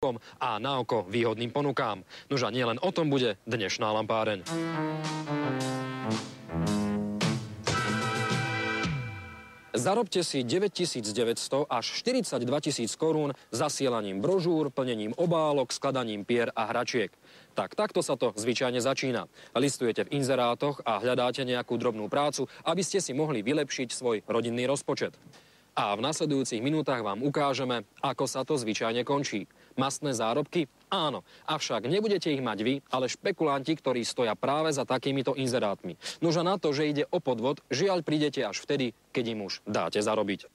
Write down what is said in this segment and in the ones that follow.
nákupom a na oko výhodným ponukám. Nože nie len o tom bude dnešná lampáreň. Zarobte si 9900 až 42 000 korún zasielaním brožúr, plnením obálok, skladaním pier a hračiek. Takto sa to zvyčajne začína. Listujete v inzerátoch a hľadáte nejakú drobnú prácu, aby ste si mohli vylepšiť svoj rodinný rozpočet. A v nasledujúcich minútach vám ukážeme, ako sa to zvyčajne končí. Mastné zárobky? Áno, avšak nebudete ich mať vy, ale špekulanti, ktorí stoja práve za takýmito inzerátmi. Nože na to, že ide o podvod, žiaľ prídete až vtedy, keď im už dáte zarobiť.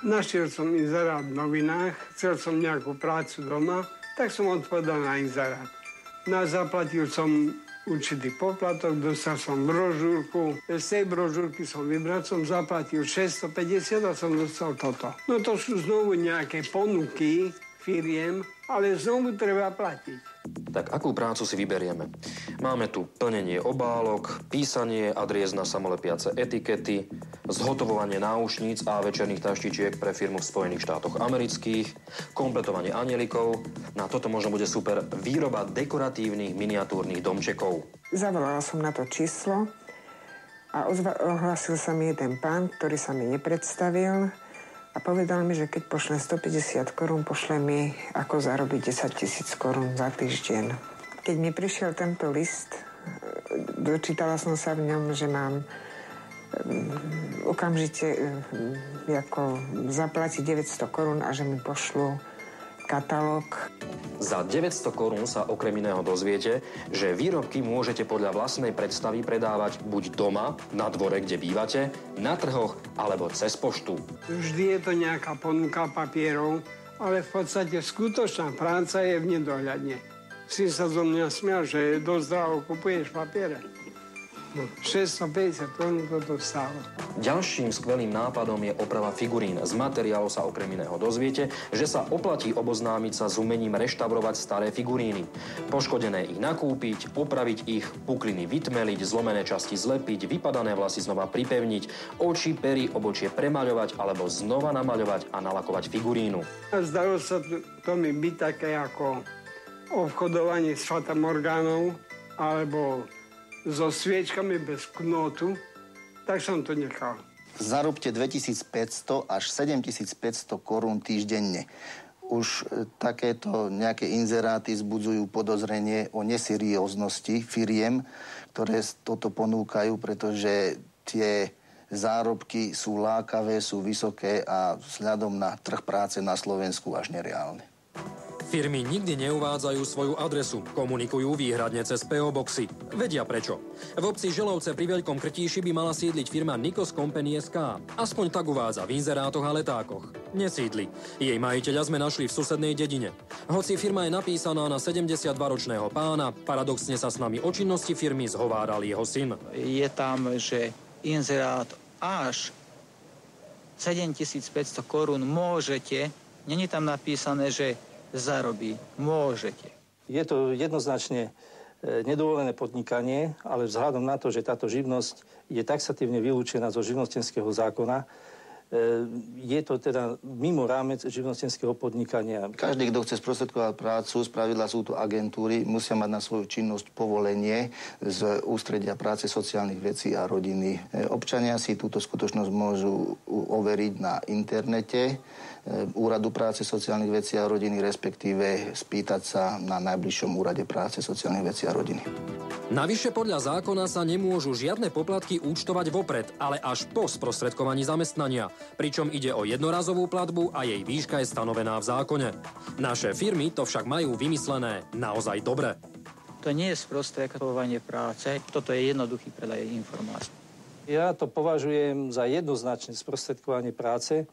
Našiel som inzerát v novinách, chcel som nejakú prácu doma, tak som odpovedal na inzerát. Zaplatil som určitý poplatok, dostal som brožúrku. Z tej brožúrky som vybral, som zaplatil 650 a som dostal toto. No to sú znovu nejaké ponuky firiem, ale znovu treba platiť. Tak akú prácu si vyberieme? Máme tu plnenie obálok, písanie adries na samolepiace etikety, zhotovovanie náušníc a večerných taštičiek pre firmu v Spojených štátoch amerických, kompletovanie anielikov. Na toto možno bude super výroba dekoratívnych miniatúrnych domčekov. Zavolala som na to číslo a ohlásil sa mi jeden pán, ktorý sa mi nepredstavil a povedal mi, že keď pošlem 150 korún, pošle mi, ako zarobiť 10 000 korún za týždeň. Keď mi prišiel tento list, dočítala som sa v ňom, že mám okamžite zaplatiť 900 korún a že mi pošlu katalóg. Za 900 korún sa okrem iného dozviete, že výrobky môžete podľa vlastnej predstavy predávať buď doma, na dvore, kde bývate, na trhoch alebo cez poštu. Vždy je to nejaká ponuka papierov, ale v podstate skutočná práca je v nedohľadne. Si sa zo mňa smial, že dosť draho kupuješ papiere. 650 korún toto stálo. Ďalším skvelým nápadom je oprava figurín. Z materiálov sa okrem iného dozviete, že sa oplatí oboznámiť sa s umením reštaurovať staré figuríny. Poškodené ich nakúpiť, opraviť ich, pukliny vytmeliť, zlomené časti zlepiť, vypadané vlasy znova pripevniť, oči, pery, obočie premaľovať alebo znova namaľovať a nalakovať figurínu. Zdalo sa to mi byť také ako obchodovanie s fatamorgánou alebo so sviečkami bez knotu, tak som to nechal. Zarobte 2500 až 7500 korún týždenne. Už takéto nejaké inzeráty vzbudzujú podozrenie o neserióznosti firiem, ktoré toto ponúkajú, pretože tie zárobky sú lákavé, sú vysoké a vzhľadom na trh práce na Slovensku až nereálne. Firmy nikdy neuvádzajú svoju adresu, komunikujú výhradne cez PO Boxy. Vedia prečo. V obci Želovce pri Veľkom Krtíši by mala sídliť firma Nikos Company SK. Aspoň tak uvádza v inzerátoch a letákoch. Nesídli. Jej majiteľa sme našli v susednej dedine. Hoci firma je napísaná na 72-ročného pána, paradoxne sa s nami o činnosti firmy zhováral jeho syn. Je tam, že inzerát až 7500 korún môžete, není tam napísané, že zarobí. Môžete. Je to jednoznačne nedovolené podnikanie, ale vzhľadom na to, že táto živnosť je taxatívne vylúčená zo živnostenského zákona, je to teda mimo rámec živnostenského podnikania. Každý, kto chce sprostredkovať prácu, spravidla sú to agentúry, musia mať na svoju činnosť povolenie z Ústredia práce, sociálnych vecí a rodiny. Občania si túto skutočnosť môžu overiť na internete Úradu práce, sociálnych vecí a rodiny, respektíve spýtať sa na najbližšom úrade práce, sociálnych vecí a rodiny. Navyše podľa zákona sa nemôžu žiadne poplatky účtovať vopred, ale až po sprostredkovaní zamestnania. Pričom ide o jednorazovú platbu a jej výška je stanovená v zákone. Naše firmy to však majú vymyslené naozaj dobre. To nie je sprostredkovanie práce, toto je jednoduchý predaj informácií. Ja to považujem za jednoznačné sprostredkovanie práce,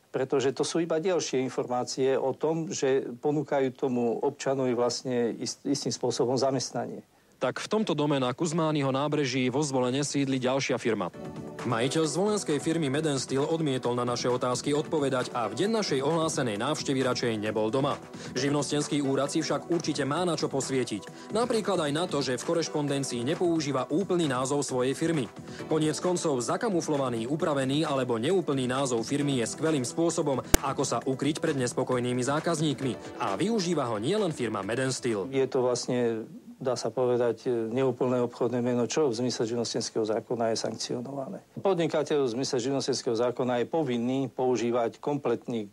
pretože to sú iba ďalšie informácie o tom, že ponúkajú tomu občanovi vlastne istým spôsobom zamestnanie. tak v tomto dome na Kuzmányho nábreží vo Zvolene sídli ďalšia firma. Majiteľ zvolenskej firmy Medenstyl odmietol na naše otázky odpovedať a v deň našej ohlásenej návštevy radšej nebol doma. Živnostenský úrad si však určite má na čo posvietiť. Napríklad aj na to, že v korešpondencii nepoužíva úplný názov svojej firmy. Koniec koncov zakamuflovaný, upravený alebo neúplný názov firmy je skvelým spôsobom, ako sa ukryť pred nespokojnými zákazníkmi. A využíva ho nielen firma Medenstyl. Je to vlastne, dá sa povedať, neúplné obchodné meno, čo v zmysle živnostenského zákona je sankcionované. Podnikateľ v zmysle živnostenského zákona je povinný používať kompletný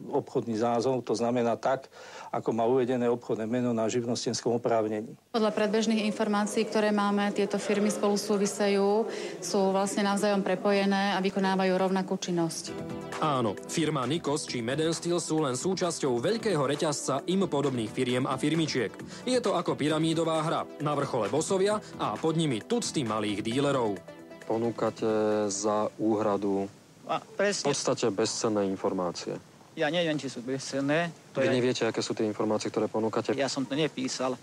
obchodný názov, to znamená tak, ako má uvedené obchodné meno na živnostenskom oprávnení. Podľa predbežných informácií, ktoré máme, tieto firmy spolu súvisejú, sú vlastne navzájom prepojené a vykonávajú rovnakú činnosť. Áno, firma Nikos či Medenstyl sú len súčasťou veľkého reťazca im podobných firiem a firmičiek. Je to ako pyramídová hra. Na vrchole bosovia a pod nimi tucty malých dílerov. Ponúkate za úhradu v podstate bezcenné informácie. Ja neviem, či sú bezcenné. Vy neviete, aké sú tie informácie, ktoré ponúkate? Ja som to nepísal.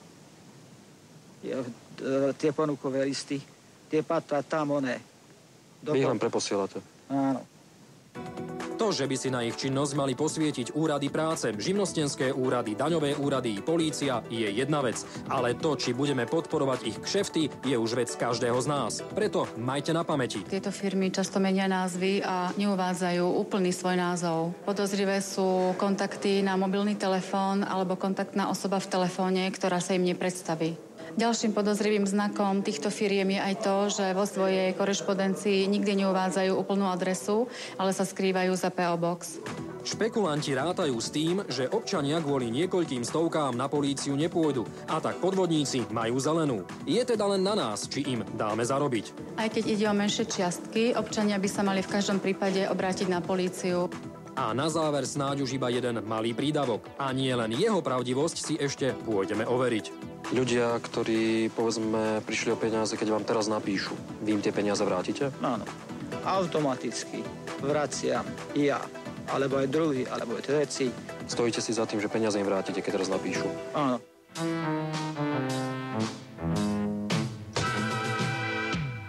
Tie ponúkové listy, tie patria tam oné. Vy ich len preposielate? Áno. To, že by si na ich činnosť mali posvietiť úrady práce, živnostenské úrady, daňové úrady, polícia, je jedna vec. Ale to, či budeme podporovať ich kšefty, je už vec každého z nás. Preto majte na pamäti. Tieto firmy často menia názvy a neuvádzajú úplný svoj názov. Podozrivé sú kontakty na mobilný telefón alebo kontaktná osoba v telefóne, ktorá sa im nepredstaví. Ďalším podozrivým znakom týchto firiem je aj to, že vo svojej korešpondencii nikdy neuvádzajú úplnú adresu, ale sa skrývajú za PO Box. Špekulanti rátajú s tým, že občania kvôli niekoľkým stovkám na políciu nepôjdu. A tak podvodníci majú zelenú. Je teda len na nás, či im dáme zarobiť. Aj keď ide o menšie čiastky, občania by sa mali v každom prípade obrátiť na políciu. A na záver snáď už iba jeden malý prídavok. A nie len jeho pravdivosť si ešte pôjdeme overiť. Ľudia, ktorí, povedzme, prišli o peniaze, keď vám teraz napíšu, vy im tie peniaze vrátite? Áno. Automaticky vraciam ja, alebo aj druhý, alebo aj tretí. Stojíte si za tým, že peniaze im vrátite, keď teraz napíšu? Áno.